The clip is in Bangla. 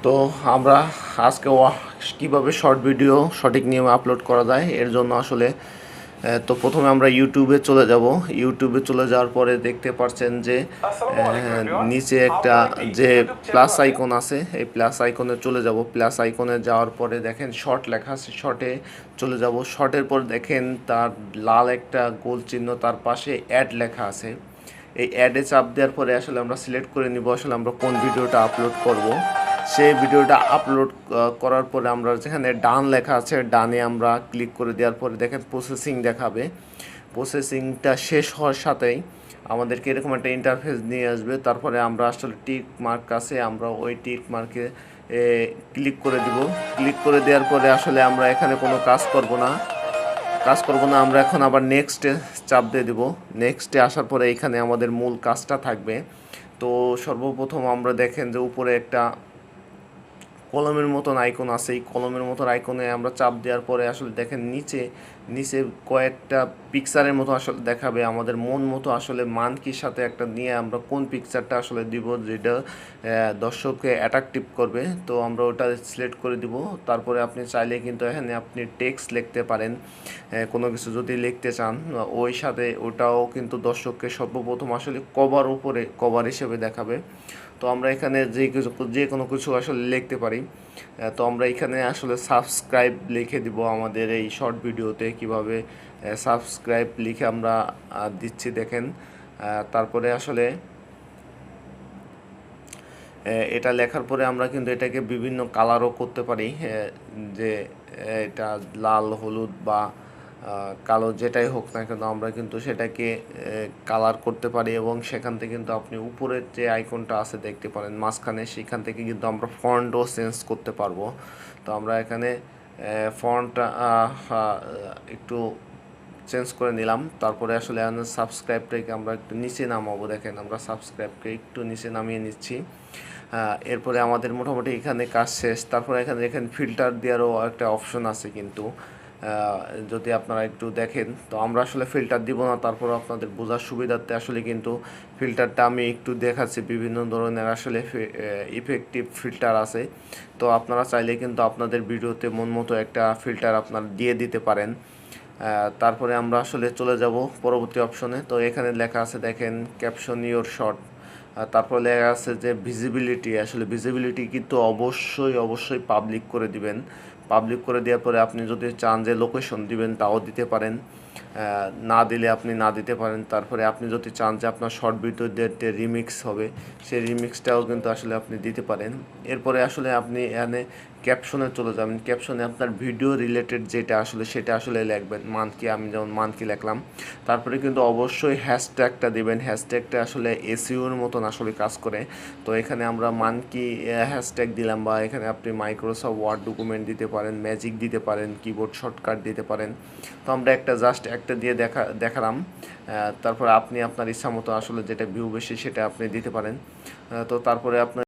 তো আমরা আজকে কীভাবে শর্ট ভিডিও সঠিক নিয়মে আপলোড করা যায় এর জন্য আসলে তো প্রথমে আমরা ইউটিউবে চলে যাব। ইউটিউবে চলে যাওয়ার পরে দেখতে পাচ্ছেন যে নিচে একটা যে প্লাস আইকন আছে, এই প্লাস আইকনে চলে যাব। প্লাস আইকনে যাওয়ার পরে দেখেন শর্ট লেখা আছে, শর্টে চলে যাব। শর্টের পর দেখেন তার লাল একটা গোল চিহ্ন, তার পাশে অ্যাড লেখা আছে। এই অ্যাডে চাপ দেওয়ার পরে আসলে আমরা সিলেক্ট করে নিব আসলে আমরা কোন ভিডিওটা আপলোড করব। সেই ভিডিওটা আপলোড করার পরে আমরা যেখানে ডান লেখা আছে ডানে আমরা ক্লিক করে দেওয়ার পরে দেখেন প্রসেসিং দেখাবে। প্রসেসিংটা শেষ হওয়ার সাথেই আমাদেরকে এরকম একটা ইন্টারফেস নিয়ে আসবে। তারপরে আমরা আসলে টিক মার্ক আছে, আমরা ওই টিক মার্কে ক্লিক করে দিব। ক্লিক করে দেওয়ার পরে আসলে আমরা এখানে কোনো কাজ করব না। আমরা এখন আবার নেক্সটে চাপ দিয়ে দেব। নেক্সটে আসার পরে এখানে আমাদের মূল কাজটা থাকবে। তো সর্বপ্রথম আমরা দেখেন যে উপরে একটা কলমের মতন আইকন আছে, এই কলমের মতন আইকনে আমরা চাপ দেওয়ার পরে আসলে দেখেন নিচে নিচে কয়েকটা পিকচারের মতো আসলে দেখাবে। আমাদের মন মতো আসলে মানকির সাথে একটা নিয়ে আমরা কোন পিকচারটা আসলে দিব যেটা দর্শককে অ্যাট্রাকটিভ করবে, তো আমরা ওটা সিলেক্ট করে দিব। তারপরে আপনি চাইলে কিন্তু এখানে আপনি টেক্সট লিখতে পারেন, কোনো কিছু যদি লিখতে চান ওই সাথে ওটাও কিন্তু দর্শককে সর্বপ্রথম আসলে কভার হিসেবে দেখাবে। তো আমরা এখানে যে কোনো কিছু আসলে লিখতে পারি। তো আমরা এখানে আসলে সাবস্ক্রাইব লিখে দিব আমাদের এই শর্ট ভিডিওতে। কিভাবে সাবস্ক্রাইব লিখে আমরা দিচ্ছি দেখেন। তারপরে আসলে এটা লেখার পরে আমরা কিন্তু এটাকে বিভিন্ন কালারও করতে পারি, যে এটা লাল, হলুদ বা কালো যেটাই হোক না কেন আমরা কিন্তু সেটাকে কালার করতে পারি। এবং সেখান থেকে কিন্তু আপনি উপরের যে আইকনটা আছে দেখতে পারেন মাঝখানে, সেখান থেকে কিন্তু আমরা ফন্টও চেঞ্জ করতে পারবো। তো আমরা এখানে ফন্টটা একটু চেঞ্জ করে নিলাম। তারপরে আসলে সাবস্ক্রাইবটাকে আমরা একটু নিচে নামাবো। দেখেন আমরা সাবস্ক্রাইবকে একটু নিচে নামিয়ে নিচ্ছি। এরপরে আমাদের মোটামুটি এখানে কাজ শেষ। তারপরে এখানে ফিল্টার দেওয়ারও একটা অপশন আছে কিন্তু, যদি আপনারা একটু দেখেন। তো আমরা আসলে ফিল্টার দিব না, তারপর আপনাদের বোঝার সুবিধার্থে আসলে কিন্তু ফিল্টারটা আমি একটু দেখাচ্ছি। বিভিন্ন ধরনের আসলে ইফেক্টিভ ফিল্টার আছে। তো আপনারা চাইলে কিন্তু আপনাদের ভিডিওতে মন মতো একটা ফিল্টার আপনারা দিয়ে দিতে পারেন। তারপরে আমরা আসলে চলে যাব পরবর্তী অপশনে। তো এখানে লেখা আছে দেখেন ক্যাপশন ইওর শর্ট। তারপর লেখা আছে যে ভিজিবিলিটি, আসলে ভিজিবিলিটি কিন্তু অবশ্যই পাবলিক করে দিবেন। পাবলিক করে দেওয়ার পরে আপনি যদি চান যে লোকেশন দিবেন তাও দিতে পারেন, না দিলে আপনি না দিতে পারেন। তারপরে আপনি যদি চান যে আপনার শর্ট ভিডিওতে রিমিক্স হবে, সেই রিমিক্সটাও কিন্তু আসলে আপনি দিতে পারেন। এরপরে আসলে আপনি এখানে ক্যাপশনে চলে যাবেন। ক্যাপশনে আপনার ভিডিও রিলেটেড যেটা আসলে সেটা আসলে লিখবেন। মানকি, আমি যেমন মানকি লিখলাম। তারপরে কিন্তু অবশ্যই হ্যাশট্যাগটা দিবেন। হ্যাশট্যাগটা আসলে এসইওর মতন আসলে কাজ করে। তো এখানে আমরা মানকি হ্যাশট্যাগ দিলাম, বা এখানে আপনি মাইক্রোসফট ওয়ার্ড ডকুমেন্ট দিতে পারেন, ম্যাজিক দিতে পারেন, কিবোর্ড শর্টকাট দিতে পারেন। তো আমরা একটা দিয়ে দেখালাম। তারপরে আপনি আপনার ইচ্ছা মতো আসলে যেটা ভিউ বেশি সেটা আপনি দিতে পারেন। তো তারপরে আপনার